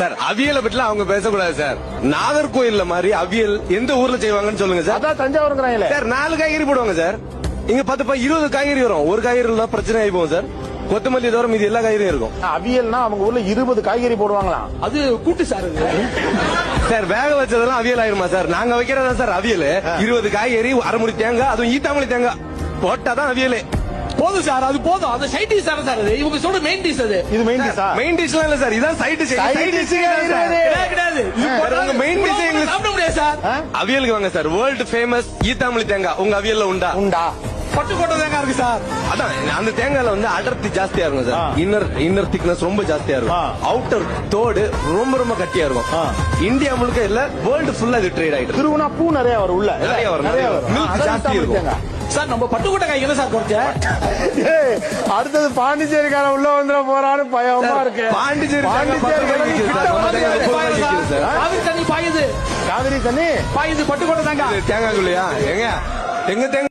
Sir அவியலை பற்றி அவங்க பேசக்கூடாது சார். நாகர்கோயில்ல மாதிரி அவியல் எந்த ஊர்ல செய்வாங்கன்னு சொல்லுங்க சார். அதான் தஞ்சாவூர் சார் 4 காய்கறி போடுவாங்க சார். இங்க 20 காய்கறி வரும். ஒரு காய்கறி பிரச்சனை ஆகி போகும் சார். கொத்தமல்லி தவிர மீதி எல்லா காய்கறியும் இருக்கும். அவியல்னா அவங்க ஊர்ல 20 காய்கறி போடுவாங்களாம். அது கூட்டு சார். சார் வேக வச்சதெல்லாம் அவியல் ஆயிருமா சார்? நாங்க வைக்கிறதா சார் அவியல். 20 காய்கறி, அரைமுடி தேங்காய், அதுவும் ஈத்தாமலி தேங்காய் போட்டாதான் அவியலே. போதும் சார், அது போதும். அந்த சைட் டிஷ் சார் அது. இவங்க சொல்ற மெயின் டிஷ் அது. இது மெயின் டிஷ். மெயின் டிஷ்லாம் இல்ல சார். இதான் சைட் டிஷ். கிடையாது. உங்க மெயின் டிஷ் எங்களுக்கு சாப்பிட முடியாது சார். அவியலுக்கு வாங்க சார். வேர்ல்ட் ஃபேமஸ் ஈத்தாமலி தேங்காய் உங்க அவியல்ல உண்டா? பட்டுக்கோட்டை தேங்காய் இருக்கு சார். அதான் அந்த தேங்காயில அடர்த்தி ஜாஸ்தியா இருக்கும் சார். இன்னர் திக்னஸ் ரொம்ப ஜாஸ்தியா இருக்கும். அவுட்டர் தோடு ரொம்ப ரொம்ப கட்டியா இருக்கும். இந்தியா முழுக்க இல்ல, வேர்ல்டு ஃபுல்லா இது ட்ரேட் ஆயிட்டு. திருவுனா பூ நிறைய வரும் உள்ள. நிறைய வரும். மில்க் ஜாஸ்தி இருக்கும் சார். நம்ம பட்டுக்கோட்டை காய் என்ன சார் குறைச்ச? அடுத்தது பாண்டிச்சேரிக்கார உள்ள வந்துட போறான்னு பயமா இருக்கு. பாண்டிச்சேரி காவிரி தண்ணி பாயுது. காவிரி தண்ணி பாயுது. பட்டுக்கோட்டை தேங்காய் தேங்காய்க்குள்ளையா எங்க தேங்காய்